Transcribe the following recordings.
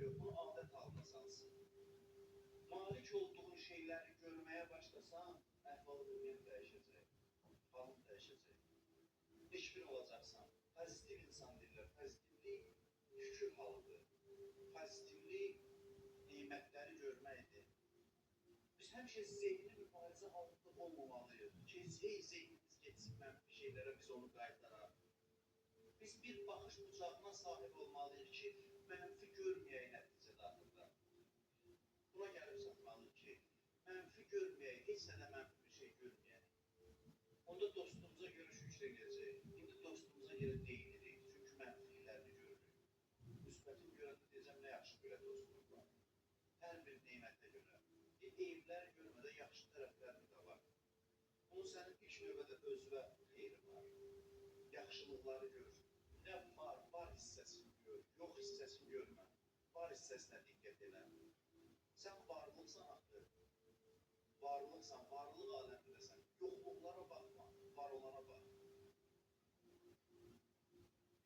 yox, bunu adət halına salsın. Malik olduğun şeyləri görməyə başlasan, əhval-ruhiyyən dəyişəcək, halın dəyişəcək. Neşvin olacaqsan, pozitiv insan deyirlər, pozitivlik şükür halıdır. Pozitivlik nimətləri görməkdir. Biz həmişə zehni mübarizə halında olmamalıyıq ki, zehnimiz geçsin mənfi şeylərə, biz onu qaytaraq. Biz bir baxış bucağına sahib olmalıyıq ki, mənfi görməyək nəticə daxildə. Buna gəlib satmalıyıq ki, mənfi görməyək, heç nədə mənfi bir şey görməyək. Onda dostumuza görə şükür edəcək. İndi dostumuza görə deyinirik, çünki mənfiliklərini görürük. Müsbətin görə də deyəcəm, nə yaxşı görə dostluq var. Hər bir neymətə görə. Eyiblər görmədə yaxşı tərəflərini də var. Bunun sənin ilk növbədə özvə xeyri var. Yaxşılıqları gör. Nə var, var hissəsini gör. Yox hissəsini görmə. Var hissəsinə diqqət elə. Sən varlıqsan axı. Varlıqsan, varlıq aləmindəsən. Yoxluqlara baxma, var olana bax.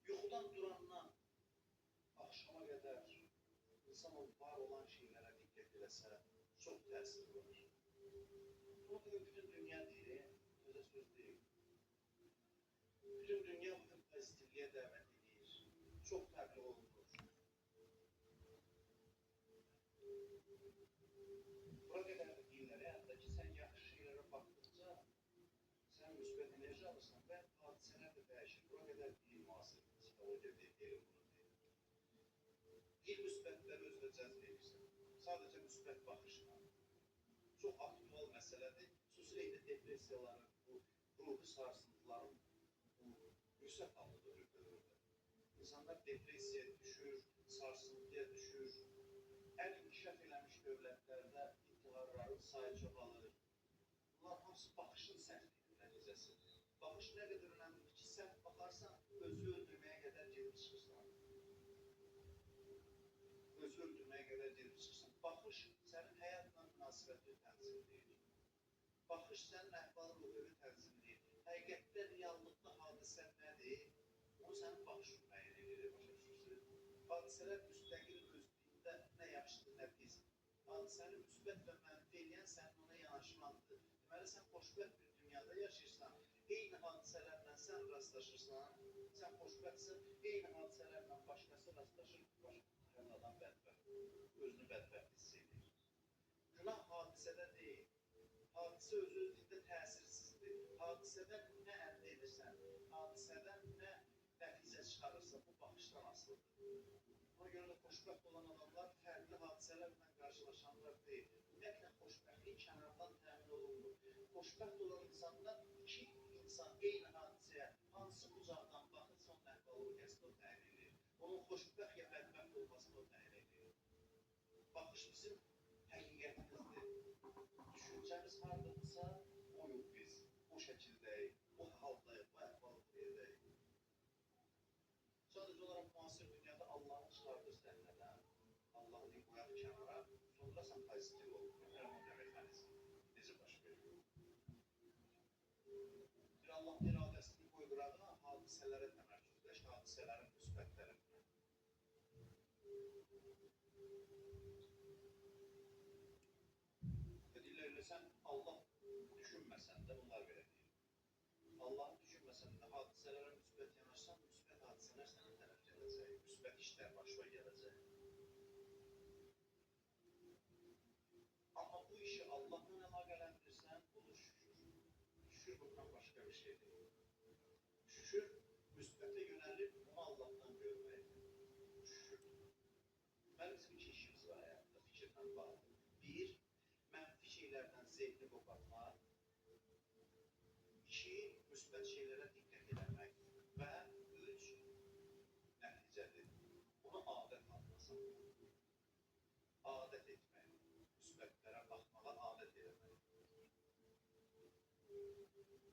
Yuxudan durandan axşama qədər insan o var olan şeylərə diqqət eləsə, çox təsir var. Bunu bugün bütün dünya deyir, özə söz deyil. Bütün dünya bugün pozitivliyə dəvət edir. Çox təbliğ olunur. Bura qədər də deyirlər, hətta ki, sən yaxşı şeylərə baxdıqca, sən müsbət enerji alırsan və hadisələr də dəyişir. Bura qədər deyil müasir, psixologiya deyil, elm bunu deyil. Bir müsbətləri özünə cəzb edirsən. Sadəcə müsbət baxışla. Çox aktual məsələdir. Xüsusilə depressiyaların, bu ruhi sarsıntıların yüksək halında dövrdə. İnsanlar depressiyaya düşür, sarsıntıya düşür. Ən inkişaf eləmiş dövlətlərdə intiharların sayı çoxalır. Bunlar hamısı baxışın səhvliyin nəticəsidir. Baxış nə qədər önəmlidir ki, səhv baxarsan, özü öldürməyə qədər gedib çıxırsan. Özü öldürməyə qədər gedib çıxırsan. Baxış sənin həyatla münasibətini tənzimləyir. Baxış sənin əhval-ruhiyyəni tənzimləyir. Həqiqətdə, reallıqda hadisə nədir? Onu sənin baxışın müəyyən edir, başa düşürsünüz. Hadisələr müstəqil özlüyündə nə yaxşıdır, nə pis. Hadisəni müsbət və mənfi eləyən sənin ona yanaşmandır. Deməli, sən xoşbəxt bir dünyada yaşayırsan, eyni hadisələrlə sən rastlaşırsan, sən xoşbəxtsən, eyni hadisələrlə başqası rastlaşır, başqa adam bədbəxt, özünü bədbəxt hiss edir. Günah hadisədə deyil. Hadisə öz-özlüyündə təsirsizdir. Hadisədən nə əldə edirsən, hadisədən nə nəticə çıxarırsa, bu baxışdan asılıdır. Ona görə də xoşbəxt olan adamlar fərqli hadisələrlə qarşılaşanlar deyil. Ümumiyyətlə, xoşbəxtlik kənardan təmin olunur. Xoşbəxt olan insanlar iki insan eyni hadisəyə hansı bucaqdan baxırsa, onun əhval-ruhiyyəsini o təyin edir. Onun xoşbəxt ya bədbəxt olmasını o təyin edir. Baxış bizim həqiqətimizdir. Düşüncəmiz hardadırsa, o yox biz, o şəkildəyik, o haldayıq, o əhval-ruhiyyədəyik. Sadəcə olaraq müasir dünyada Allah'ı çıxardır səhnədən, Allah'ı deyib qoyaq kənara, sonra sən pozitiv ol. Hər mexanizm necə baş verir? Bir Allah'ın iradəsini qoy qırağa, hadisələrə təmərküzləş, hadisələrin müsbətlərinə. Deyirlər, sən Allah düşünməsən də bunlar belə deyir. Allah'ı düşünməsən də hadisələrə müsbət yanaşsan, müsbət hadisələr sənə tərəf gələcək, müsbət işlər başına gələcək. Amma bu işi Allah'la əlaqələndirsən, budur şükür. Şükür bundan başqa bir şey deyil. Şükür müsbətə yönəlib bunu Allah'tan görməkdir. Şükür. Deməli, bizim iki işimiz var həyatda, fikirlə bağlı. Bir, mənfi şeylərdən zevni qopartmaq. İki, müsbət şeylərə diqqət eləmək. Və üç, nəticədir. Bunu adət halına salmaq. Adət etmək. Müsbətlərə baxmağa adət eləmək.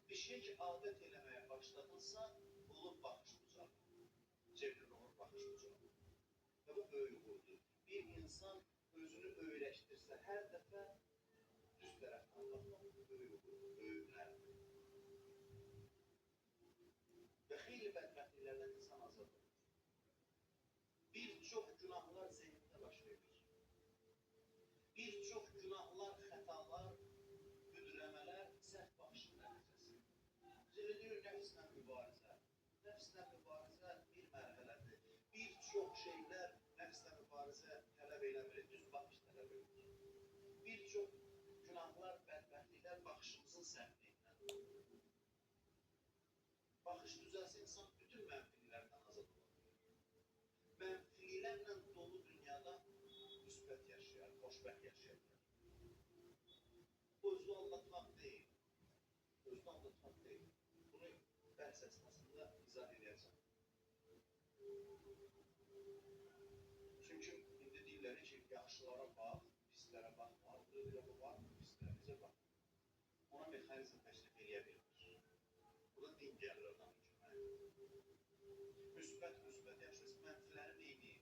Bir şey ki, adət eləməyə başladınsa, olur baxış bucağı. Cevrin olur baxış bucağı. Və bu böyük uğurdur. Bir insan özünü öyrəşdirsə, hər dəfə düz tərəfdən baxmaq böyük uğurdur, böyük nərdir. Və xeyli bədbəxtliklərdən insan azad olur. Bir çox günahlar zehnində baş Bir çox günahlar, xətalar, müdürəmələr səhv baxışın nəticəsidir. Bizə deyir, nəfslə mübarizə. Nəfslə mübarizə bir mərhələdir. Bir çox şeylər nəfslə mübarizə tələb eləmir, düz baxış tələb edir. Bir çox günahlar, bədbəxtliklər baxışımızın səhvliyindən. Baxış düzəlsə insan bütün mənfiliklərdən azad olur. Mənfiliklərlə dolu dünyada müsbət yaşayar, xoşbəxt yaşayar. Özünü aldatmaq deyil. Özünü aldatmaq deyil. Bunu dərs əsnasında izah edəcəm. Çünki indi deyirlər ki, yaxşılara bax, pislərə baxma. Deyirlər, bu var mı pislərə? Necə bax? Ona mexanizm təşrif edə bilmir. Burada din gəlir adamın köməyi. Müsbət yaşayırsa, mənfiləri neyini?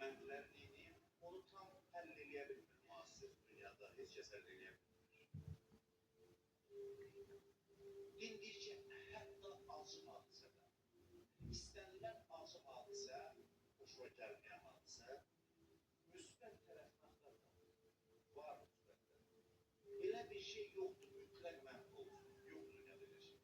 Mənfiləri neyini? Onu tam həll eləyə bilmir müasir dünyada. Heç kəs həll eləyə bilmir. Din deyir ki, hətta acı hadisədə, istənilən acı hadisə, xoşuna gəlməyən hadisə, müsbət tərəfini axtarır. Var müsbətlər. Elə bir şey yoxdur, mütləq mənfi olsun. Yox dünyada elə şey.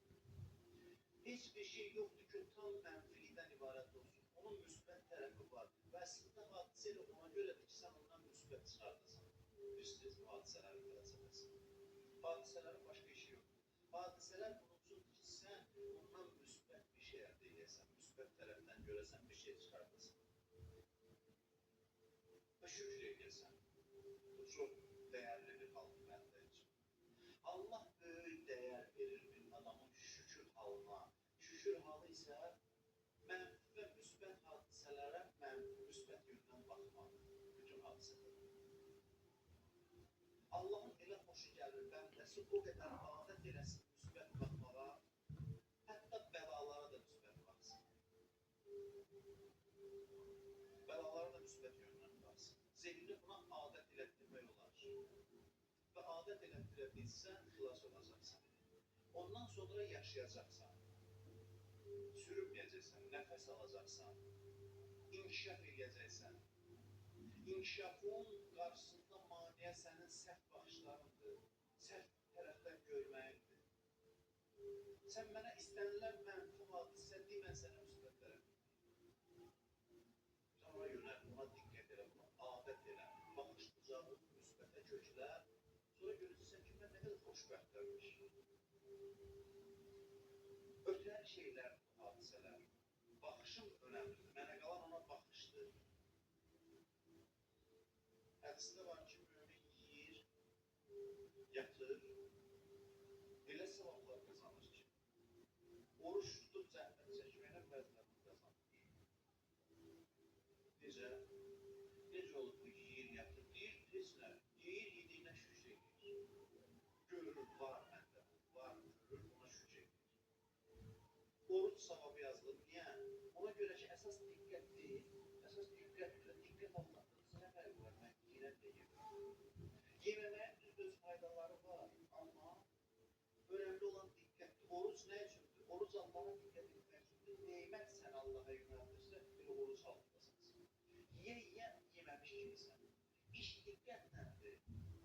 Heç bir şey yoxdur ki, tam mənfilikdən ibarət olsun. Onun müsbət tərəfi var. Və əslində hadisə elə ona görədir ki, sən ondan müsbət çıxardasan. Bilirsiniz, hadisələrin fəlsəfəsi. Hadisələrin başqa işi yoxdur. Hadisələr bunun üçündür ki, sən ondan müsbət bir şey əldə edəsən, müsbət tərəfdən görəsən, bir şey çıxardasan. Və şükür edəsən. Bu çox dəyərli bir haldır məndə üçün. Allah böyük dəyər verir bir adamın şükür halına. Şükür halı isə mənfi və müsbət hadisələrə müsbət yöndən baxmaq. Bütün hadisələr. Allahın elə xoşu gəlir, bəndəsi o qədər adət eləsin müsbət baxmağa, hətta bəlalara da müsbət baxsın. Bəlalara da müsbət yöndən baxsın. Zehni buna adət elətdirmək olar. Və adət elətdirə bilsən, xilas olacaqsan. Ondan sonra yaşayacaqsan. Sürünməyəcəksən, nəfəs alacaqsan. İnkişaf edəcəksən. İnkişafın qarşısında maniyə sənin səhv baxışlarındır, səhv tərəfdən görməyindir. Sən mənə istənilən mənfi hadisə deyil, mən sənə müsbət tərəfim. Sən ona yönəl, ona diqqət elə, buna adət elə. Baxış ucağı müsbətə köklər. Sonra görəcəksən ki, mən nə qədər xoşbəxtlərmiş. Ötən şeylər, hadisələr. Baxışım önəmlidir. Mənə qalan ona baxışdır. Hədisdə var ki, mümin yiyir, yatır, elə savablar qazanır ki, oruç tutub zəhmət çəkməklə bəzilərini qazanır. Necə olur bu yiyir, yatır, deyir, heç nə, yiyir, yediyinə şükür edir. Görür, var məndə, var, görür, ona şükür edir. Oruç savabı yazılır, niyə? Ona görə ki, əsas diqqət deyil, əsas diqqət Allah'ın sənə fərq var, mən yiyirəm də yiyirəm. Yeməməyin öz faydaları var, amma önemli olan diqqətdir. Oruç nə üçündür? Oruç Allah'a diqqət etmək üçündür. Neymət sən Allah'a yönəldirsə, bir oruç altındasın. Yeyən yeməmiş kimisən. İş diqqətləndir.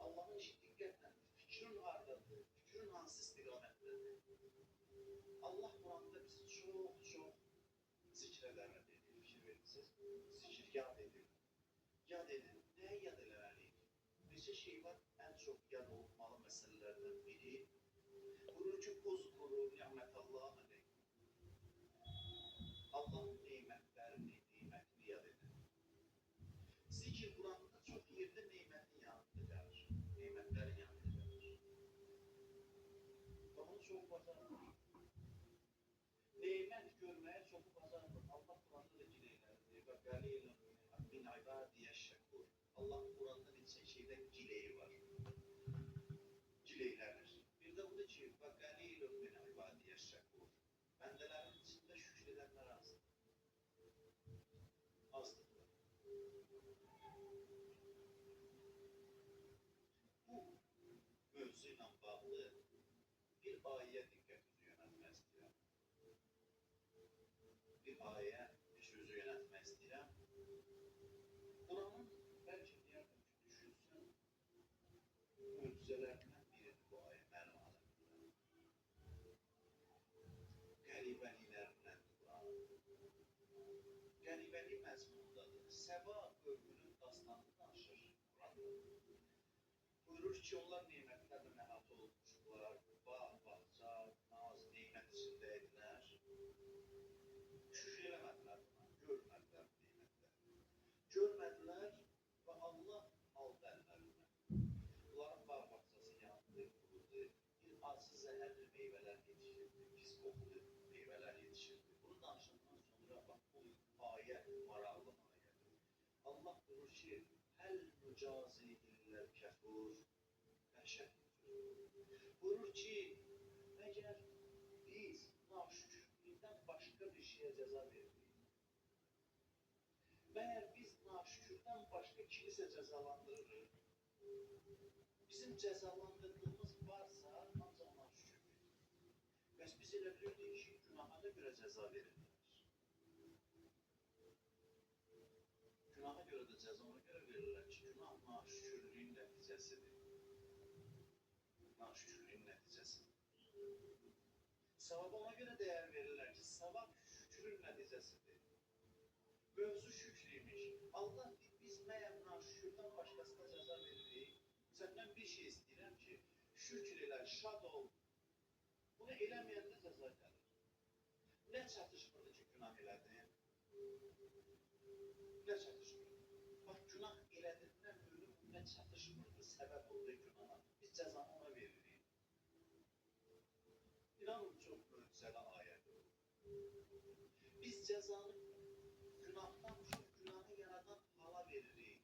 Allah'ın işi diqqətləndir. Fikrin hardadır? Fikrin hansı istiqamətdədir? Allah Quranda bizi çox zikr edərlər dedi. Fikir verirsiniz. Zikir yad edin. Yad edin. Nəyə yad eləməliyik? Neçə şey var, ən çox yad olunmalı məsələlərdən biri. Buyurur ki, uzkuru ni'mətallah aleykum. Allahın neymətlərini yad edin. Zikir Quranda çox yerdə neymətin yanında gəlir. Neymətlərin yanında gəlir. Onun çox bacarmır. Neymət görməyə çoxu bacarmır. Allah Quranda da gileylərir. Və qalilun min ibadiyyəş şəkur. Allah Quranda neçə şeydə gileyi var. Gileylənir. Bir də budur ki, və qalilun min ibadiyyəş şəkur. Bəndələrin içində şükür edənlər azdır. Azdırlar. Bu mövzu ilə bağlı bir ayə diqqətinizi yönəltmək istəyirəm. Bir ayə sözü yönəltmək istəyirəm. Buranın bəlkə qəribəni məzmunundadır. Səba qövmünün dastanını danışır Quranda. Buyurur ki, onlar nemətlərlə əhatə olunmuşdular, bağ, bağça, naz, nemət içində idilər. Şükür eləmədilər buna, görmədilər bu nemətləri. Görmədilər və Allah aldı əllərindən. Bunların bağ bağçası yandı, qurudu, bir acı zəhərli meyvələr yetişirdi, pis qoxulu meyvələr yetişirdi. Bunu danışandan sonra bax bu ayə maraqlı ayədir. Allah buyurur ki, həl mücazi illər kəfur, dəhşət buyurur ki, məgər biz naşükürlükdən başqa bir şeyə cəza veririk. Məyər biz naşükürdən başqa kimisə cəzalandırırıq. Bizim cəzalandırdığımız varsa, ancaq naşükürlük. Bəs biz elə bilirdik ki, günahına görə cəza verirlər. Günaha görə də cəza ona görə verirlər ki, günah naşükürlüyün nəticəsidir. Naşükürlüyün nəticəsidir. Savaba ona görə dəyər verirlər ki, savab şükrün nəticəsidir. Mövzu şükrüymüş. Allah deyir, biz məyər naşükürdən başqasına cəza veririk. Səndən bir şey istəyirəm ki, şükür elə, şad ol. Bunu eləməyəndə cəza gəlir. Nə çatışmırdı ki, günah elədin? Nə çatışmırdı? Bax, günah elədikdən ölüm nə çatışmırdı, səbəb oldu günaha. Biz cəzanı ona veririk. İnanın, çox möcüzəli ayədir. Biz cəzanı günahdan çox günahı yaradan hala veririk.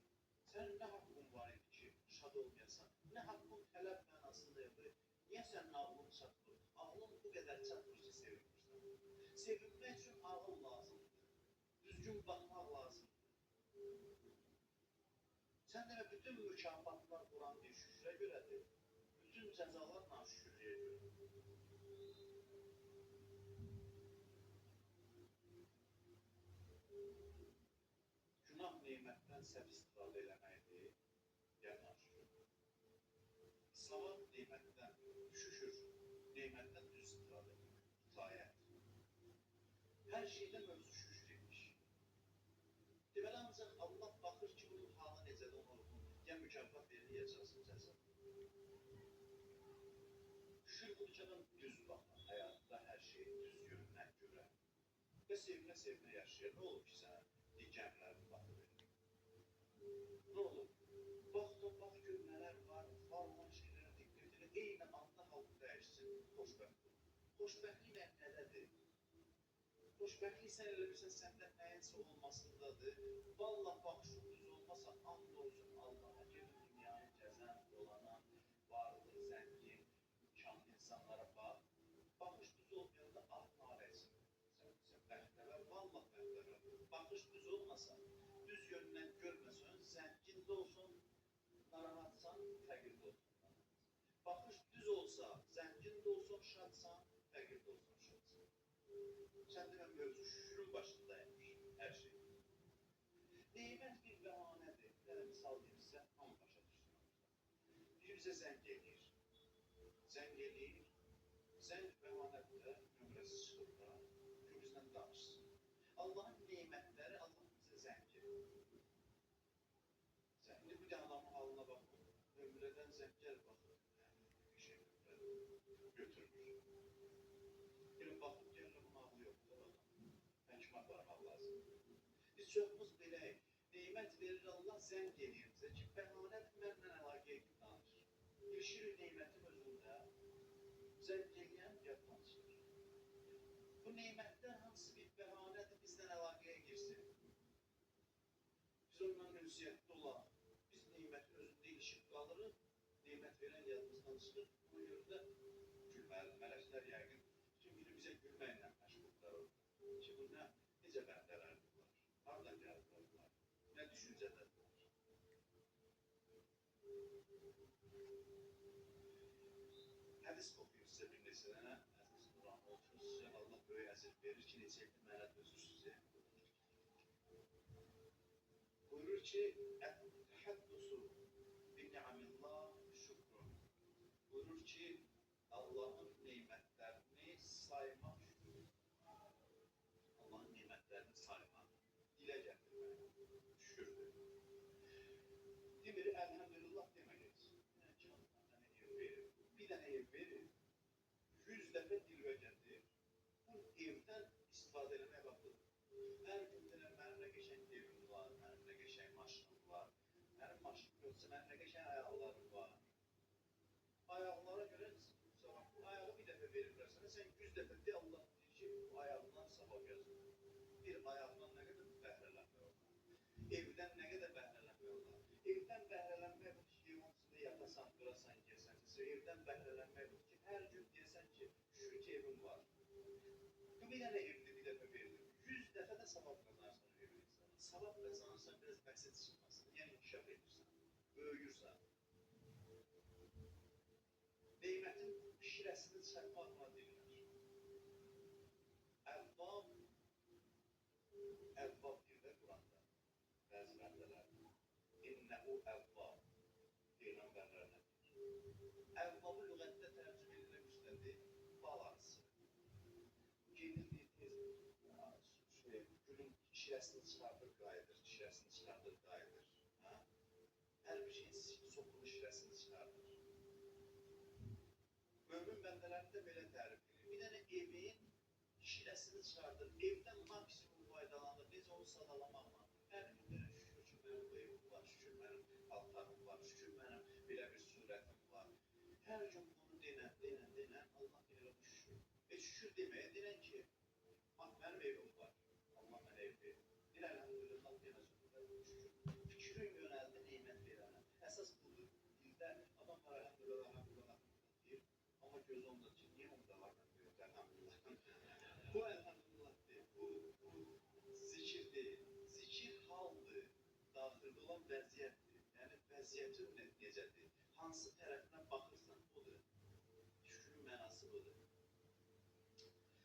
Sənin nə haqqın var idi ki, şad olmayasan? Nə haqqın tələb mənasında yoxdur? Niyə sənin ağlın çatmır? Ağlın bu qədər çatmır ki, sevinmirsən. Sevinmək üçün ağıl lazımdır. Düzgün baxmaq lazımdır. Sən demə, bütün mükafatlar Quran bir şükrə görədir. Bütün cəzalar naşükürlüyə görədir. Günah neymətdən səhv istifadə eləməkdir, yəni naşükür. Savab neymətdən, şükür neymətdən düz istifadə etmək, itayət. Hər şeydə mövzu şükrüymüş. Deməli, ancaq Allah baxır ki, bunun halı necədə ona uyğun, ya mükafat verir, ya cəza. Şükür budur ki, adam düz baxır, həyatda hər şeyi düz yöndən görə. Və sevinə-sevinə yaşayır. Nə olur ki, sənə digərlərini baxır verir? Nə olur? Bax gör nələr var, var olan şeylərə diqqət edin. Eyni anda halını dəyişsin, xoşbəxt ol. Xoşbəxtlik nədədir? Xoşbəxtlik sən elə bilirsən, səndən nəyinsə olmasındadır. Vallah baxışın düz olmasa, and olsun Allaha, gelin dünyanı gəzən, dolanan, varlı, zəngin, imkanlı insanlara bax. Baxış düz olmayanda nalə etsin. Sən bəxtəvər, vallah bəxtəvər. Baxış düz olmasa, düz yöndən görməsən, zəngin də olsun, narahatsan, fəqir də olsun. Baxış düz olsa, zəngin də olsun, şadsan, fəqir də olsun, şadsan. Sən demə, mövzu şükrün başındaymış, hər şey. Neymət bir bəhanədir. Bir dənə misal deyim sizə, hamı başa düşsün. Biri bizə zəng eləyir. Zəng eləyir. Zəng bəhanədir də, nömrəsi çıxır da, ki, bizlə danışsın. Allahın neymətləri, Allah bizə zəng eləyir. İndi bir dənə adamın halına baxın, nömrədən zəng gəl baxın. Bir şey götürmür. Gəlin baxın, gəlin bunun ağlı yoxdur adam. Həkimə aparmaq lazımdır. Biz çoxumuz beləyik. Neymət verir Allah, zəng eləyir bizə ki, bəhanədir, mənlə əlaqəyə kimi danışır. İlişirik neymətin özündə, zəng eləyən yaddan çıxır. Bu neymətdən hansı bir bəhanədir, bizdən əlaqəyə girsin. Biz ondan ünsiyyətli olaq. Biz neymətin özündə ilişib qalırıq, neymət verən yadımızdan çıxır. Buna görə də gülməli, mələklər yəqin bütün günü bizə gülməklə məşğullar oldu. Ki, bu necə bəndələrdir bunlar? Hardan gəldilər bunlar? Nə düşüncədədirlər? Hədis oxuyur sizə bir neçə, əziz Quran olsun sizə, Allah böyük əzir verir ki, neçə etdi mənə dözür sizə. Buyurur ki, ət-təhəddusu bi-ni'amillah şükrun. Buyurur ki, Allahın neymətlərini saymaq şükür. Allahın neymətlərini saymaq. dilə gətirmək, şükürdür. Demir, əlhəmdülillah deməyiz. Bir dənə ev verir, 100 dəfə dilvə gətir, bu evdən istifadə eləmək vaxtıdır. Hər gün deyirəm, mənim nə qəşəng evim var, mənim nə qəşəng maşınım var, mənim maşınım yoxsa, mənim nə qəşəng ayaqlarım var. Ayaqlara görə ayağı bir dəfə verirlər sənə, sən 100 dəfə de, Allah deyir ki, bu ayağından savab yazır. Bir ayaqdan nə qədər bəhrələnmək olar? Evdən nə qədər bəhrələnmək olar? Evdən bəhrələnmək bu ki, hansında yatasan, durasan, gəlsən, evdən bəhrələnmək bu ki, hər gün deyəsən ki, şükür ki, evim var. Bu bir dənə evdə bir dəfə verilir. 100 dəfə də savab qazanırsan o evin insana. Savab qazanırsan, biraz bəsit çıxmasın, yəni inkişaf edirsən, böyüyürsən. Neymətin şirəsini çıxartmaqla deyilir. Əvvab deyirlər Quranda, bəzi bəndələrdə. İnnəhu əvvab, Peyğəmbərlərlə deyir. Əvvabı lüğətdə tərcümə edilir üstədir, bal arısı. Gedir, gülün şirəsini çıxardır, qayıdır, şirəsini çıxardır, qayıdır. Hər bir şeyin sokulu şirəsini çıxardır. Mömin bəndələrində belə tərif edir. Bir dənə evin şirəsini çıxardır, evdən maksimum faydalanır, necə onu sadalamaqla. Hər gün deyir, şükür ki, mənim bu evim var, şükür mənim paltarım var, şükür mənim belə bir surətim var. Hər gün bunu denən, Allah deyir, şükür. Şükür deməyə denən ki, mənim evim var, Allah mənə ev verir. Bir əlhəmdülillah deməsin, şükür. Fikrin yönəldi, neymət verənə. Əsas budur. Dildə adam var, əlhəmdülillah deyir, amma göz onda ki, niyə onda var, əlhəmdülillah. Bu əlhəmdülillahdır, bu zikir deyil. Zikir haldır, daxildə olan vəziyyətdir. Yəni, vəziyyətin necədir? Hansı tərəfinə baxırsan, budur. Şükürün mənası budur.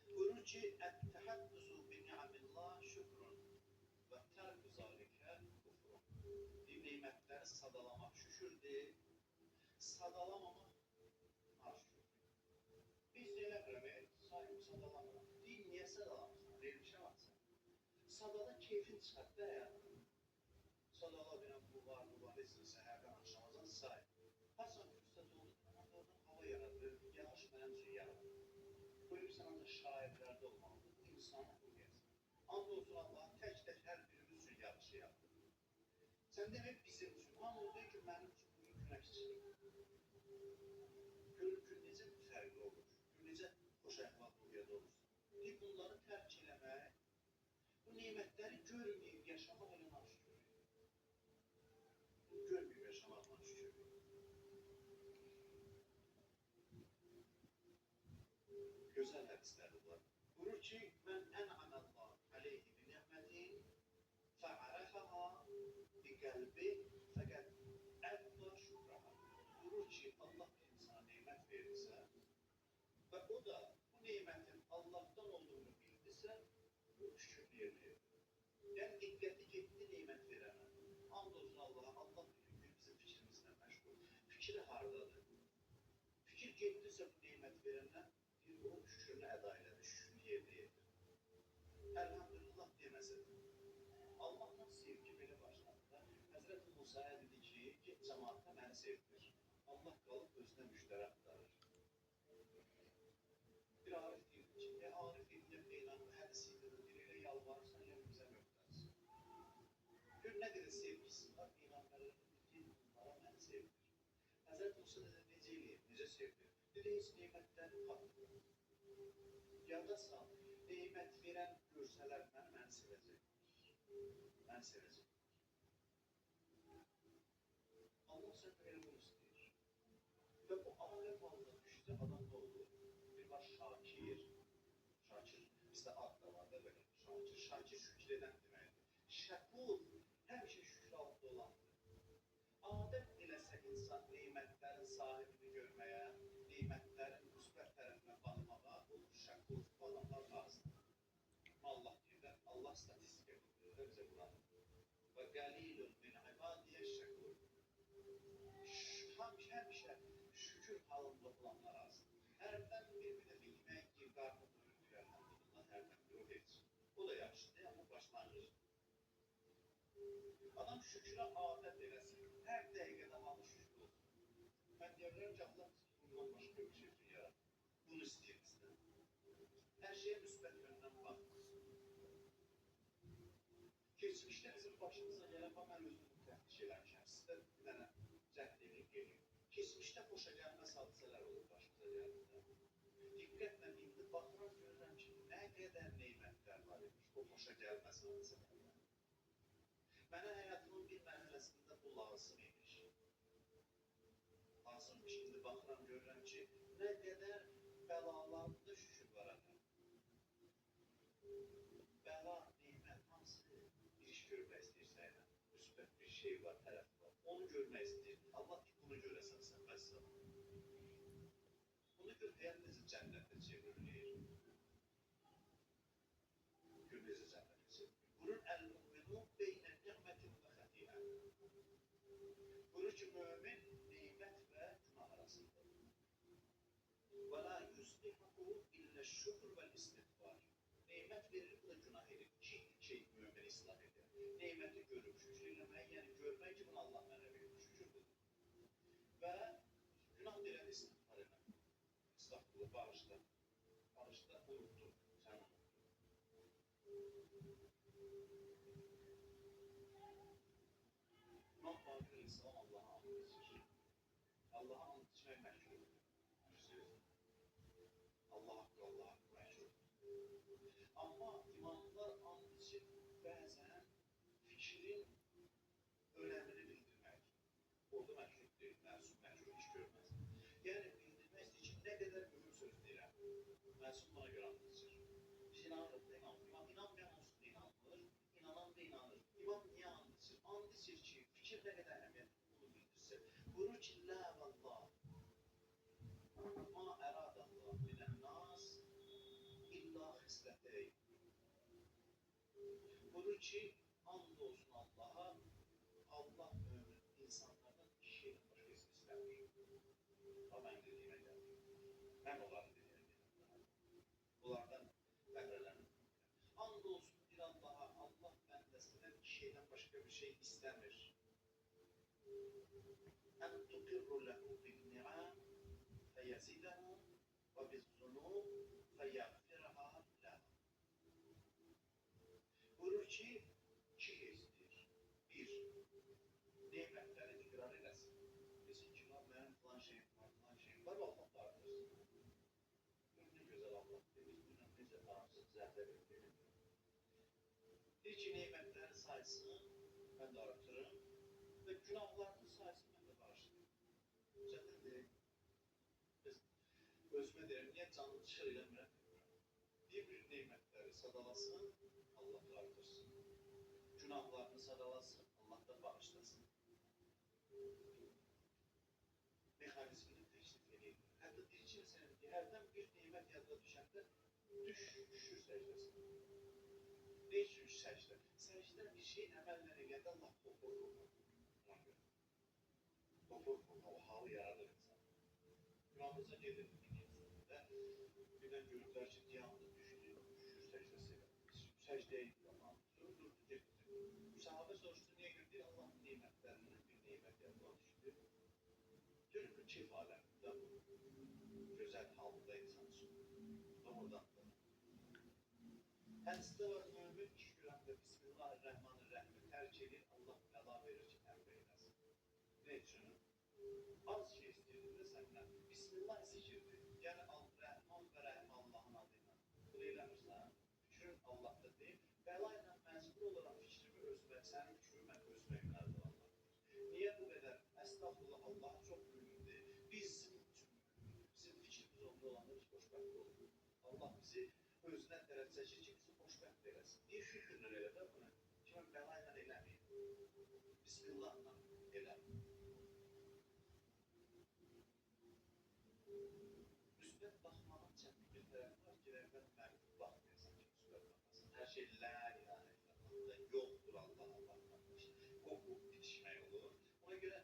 Buyurur ki, ət-təhəddüsü bi-ni'amillah şükrun və tərk-ü zalikə kufrun. Bir neymətləri sadalamaq şükürdür, sadalamamaq naşükürdür. Biz də eləmirəm, sahib sadalamıram. Deyil, niyə sadalamırsan? Verilmişə baxsan. Sadala keyfin çıxart da həyatını. Sadala bilən bu var, nesin, səhərdən axşamazan sahib. Hasan fürsət olur, oradan hava yaradır, yağış mənim üçün yaradır. Buyurursan, ancaq şairlərdə olmalıdır, bu insanı oxuyasın. And olsun Allah'ın tək-tək hər birimiz üçün yağışı yaptır. Sən demək bizim üçün, hamı deyir ki, mənim üçün bugün günəş çıxır. Görür gün necə fərqli olur, gün necə xoş əxlaq ruhiyyədə olursun. Deyir, bunları tərk eləmək, bu neymətləri görməyib yaşamaq elə naşükürlük. Görməyib yaşamaq naşükürlük. Gözəl hədislərdir bunlar. Buyurur ki, mən ən'aməllah aleyhi bi ni'mətin fə'ərəfəha bi qəlbi fəqət əvvə şükraha. Buyurur ki, Allah bir insana neymət verirsə və o da bu neymətin Allah'tan olduğunu bildirsə, bu şükür yerinə. Yəni, diqqəti getdi neymət verənə. And olsun Allah'a, Allah bütün gün bizim fikrimizlə məşğul. Fikri haradadır? Fikir getdirsə bu neymət verənə, o şükürünü əda elədi, şükürünü yerdə yedir. Əlhamdülillah deməsədir. Allahdan sevgi belə başladı da, Həzrət Musa'ya dedi ki, get cəmaatda məni sevdir. Allah qalıb özünə müştəri axtarır. Bir arif deyildi ki, arif deyildi, Peyğəmbər hədisiyle də deyir, elə yalvarırsan, yəni bizə möhtəriz. Gör, nə qədər sevgisi var, Peyğəmbərlərdə deyir, bunlara məni sevdir. Həzrət Musa dedi, necə eləyib, necə sevdir? Dedi, heç neymətdən xatdır. Yada sal, neymət verən görsələr məni sevəcək. Məni sevəcək. Allah sənə elə bunu istəyir. Və bu aləm halda düşdü, adam da olur. Bir var Şakir, bizdə ad da var da belə, Şakir şükür edən deməkdir. Şəkur, həmişə şükür altında olandır. Adət eləsə insan neymətlərin sahibini görməyə, neymətlərin müsbət tərəfinə baxmağa, olur şəkur, bu adamlar lazımdır. Allah deyirlər, Allah statistik edir, bizə Quran. Və qəlilun min ibadiyə şəkur. Həmişə şükür halında olanlar azdır. Hərdən bir dəfə yemək yiyir, qarnı doyur, əlhamdülillah, hərdən bir o heç. O da yaxşıdır, amma başlanğıc. Adam şükrə adət eləsin. Hər dəqiqədə halı şükür olsun. Mən deyirəm ki, Allah bundan başqa bir şey üçün yaratdı. Bunu istəyir bizdən. Hər şeyə müsbət yöndən baxmasın. Keçmişdə bizim başımıza gələn, mən özümü təftiş eləmişəm. Sizdə bir dənə cəhd edib gelin. Keçmişdə xoşa gəlməz hadisələr olur başımıza gəlmədə. Diqqətlə indi baxıram, görürəm ki, nə qədər neymətlər var imiş o xoşa gəlməz hadisələrlə. Mənə həyatımın bir mərhələsində bu lazım imiş. Lazımmış, indi baxıram, görürəm ki, nə qədər bəlalarında şükür var adam. Bəla, neymət, hansı bir iş görmək istəyirsən, müsbət bir şey var, tərəf var. Onu görmək istəyir. Allah ki, bunu görəsən sən bəs. Bunu gör, həyat necə cənnətə çevrilir. Gör necə cənnətə çevrilir. Bunun əl-mü'minu beynə ni'mətin və xətiə. Bunun ki, mümin neymət və günah arasındadır. Və la yuslihu illə şükr və istigfar. Neymət verir, bu da günah edir. İki mümin islah edir. Neyməti görüb şükür eləmək, yəni görmək ki, bunu Allah mənə verir, şükürdür. Və günah deyilən istigfar eləmək. İstağfurullah, bağışla. Bağışla, unuttum, sən unuttun. İmam Bakır İslam Allah'a and içir. Allah'a and içmək məhkumdur. Allah haqqı, Allah haqqı məhkumdur. Amma imamlar and içir bəzən fikrin önəmini bildirmək. Orada məhlum deyil, məsum iş görməz. Yəni bildirmək istəyir ki, nə qədər mühüm söz deyirəm. Məsum buna görə and içir. Biz inanırıq da inanmır. İmam inanmayan olsun da inanmır, inanan da inanır. İmam niyə and içir? And içir ki, fikir nə qədər əhəmiyyətli bunu bildirsin. Buyurur ki, lə vəllah, ma əradəllah minən nas illa xislətəyn. Buyurur ki, and olsun Allaha, Allah mümin insanlardan iki şeydən başqa istəmir. O mən dediyimə gəlir. Mən onların dediyimə gəlir. Bunlardan bəhrələnir. And olsun bir Allaha, Allah bəndəsindən iki şeydən başqa bir şey istəmir. Ən tuqirru ləhum bil-ni'am fəyəzidəhum və biz-zunub fəyəğfirəhə ləhum. Buyurur ki, iki şey istəyir. Bir, neymətləri iqrar eləsin. Desin ki, mənim filan şeyim var, Allah artırsın. Ne güzel Allah demiş, bunun necə tanımsız zəhlə verir. Deyir ki, neymətləri saysın, mən də artırım və günahlarını saysın, mən də bağışlayım. Çətindir. Özümə deyirəm, niyə canlı çıxır eləmirəm? Bir neymətləri sadalasın, Allah da artırsın. Günahlarını sadalasın, Allah da bağışlasın. Mexanizmini təşrif edeyim. Hətta deyir ki, hərdən bir neymət yadda düşəndə düşür səcdəsin. Ne üçün səcdə? Səcdə bir şeyin əməllə eləyəndə Allah qopur qopur. Ona görə. Qopur qopur, o halı yaradır insan. Günahımıza gedir bir birdən görürlər ki, qiyamda düşür səcdəsi. Səcdəyə tamam, durdu, getdi. Sahabə soruşdu, niyə görə? Allahın neymətlərindən bir neymət yadda düşdü. Görür keyf aləmində bu gözəl halında insan üçün. Doğrudan da. Hədisdə var, mümin iş görəndə Bismillahirrahmanirrahim tərk edir, Allah bəla verir ki, təvbə eləsin. Ne üçün? Az şey istəyirdir də səndən. Bismillah zikirdir. Yəni Rəhman və Rəhim Allahın adıyla. Bunu eləmirsən, fikrin Allah'da deyil. Bəla ilə məzbur olarak fikrimi özmək, sənin fikrini mən özmək mənədir Allah'dır. Niyə bu qədər? Əstağfurullah, Allah çox mühümdür. Bizim fikrimiz onda olanda biz xoşbəxt oluruz. Allah bizi özünə tərəf çəkir ki, bizi xoşbəxt eləsin. Niyə şükürlə elə də bunu? Ki, mən bəla ilə eləməyim. Bismillahla eləməyim. Müsbət baxmanın çətin bir tərəfi var ki, mən baxmayasam ki, müsbət baxmasın. Hər şey la ilahe illallahda yoxdur Allah'a baxmaq. Qopub bitişmək olur. Ona görə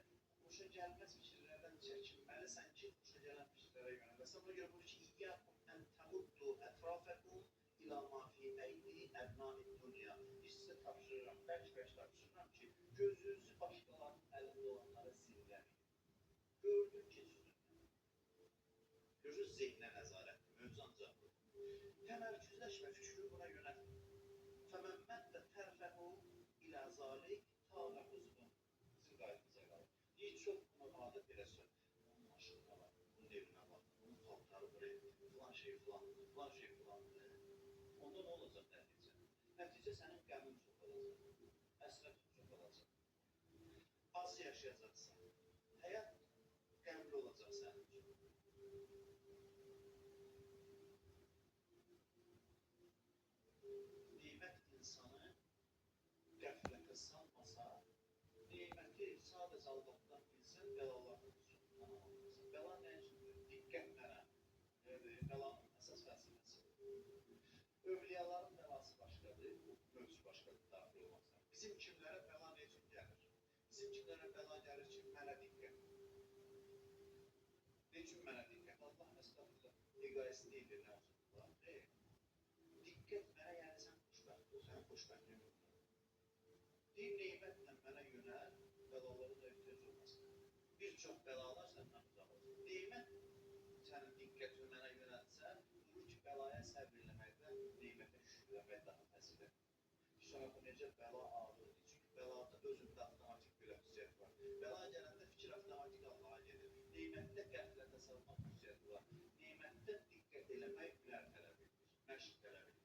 xoşa gəlməz fikirlərdən çəkinməlisən ki, xoşa gələn fikirlərə yönələsən. Ona görə bunu ki, İyyəkum ən təmuddu ətrafəkum ilə ma fi əydi əbnai dünya. Biz sizə tapşırıram, bəlkə tapşırıram başqalarının əlində olanları zilləmir. Gördün ki, görürsüz zehnə nəzarət, mövzu ancaq bu. Təmərküzləşmə fikri buna yönəltmir. Fəməmməddə tərfəhu ilə zalik tağəxuzun. Bizim qayıtımıza qalır. Deyir, çox bunu adət belə söz. Bunun aşığına var, bunun evinə var, bunun paltarı buraya, filan şey filan, filan şey filan. Onda nə olacaq nəticə? Nəticə sənin qəmin çox olacaq, əsrətin çox olacaq. Az yaşayacaqsan, həyat qəmli olacaq sənin üçün. Nimət insanı qəflətə salmasa, niməti sadəcə Allahdan bilsən, bəlalarının üstündən alınırsan. Bəla nə üçündür? Diqqət mənə. Bəlanın əsas vəzifəsi. Övliyaların bəlası başqadır, mövzu başqadır, daxil olmaqsan. Bizim kimlərə bəla nə üçün gəlir? Bizim kimlərə bəla gəlir ki, mənə diqqət. Ne üçün mənə diqqət? Allah əstəğfirullah, egoist deyildir, nə olsun? Diqqət mənə, yəni sən xoşbəxt ol, sən xoşbəxtlik yoxdur. Bir neymətlə mənə yönəl, bəlaların da ehtiyac olmasın. Bir çox bəlalar səndən uzaq olsun. Neymət sənin diqqətini mənə yönəltsə, durur ki, bəlaya səbr eləməkdən, neymətə şükürləmək daha fəsilə. Sonra bu necə bəla ağırdır? Çünki bəlada özündə avtomatik bir xüsusiyyət var. Bəla gələndə fikir avtomatik Allaha gedir. Neymətdə qəflətə salmaq xüsusiyyəti var. Neymətdə diqqət eləmək hünər tələb edir, məşq tələb edir.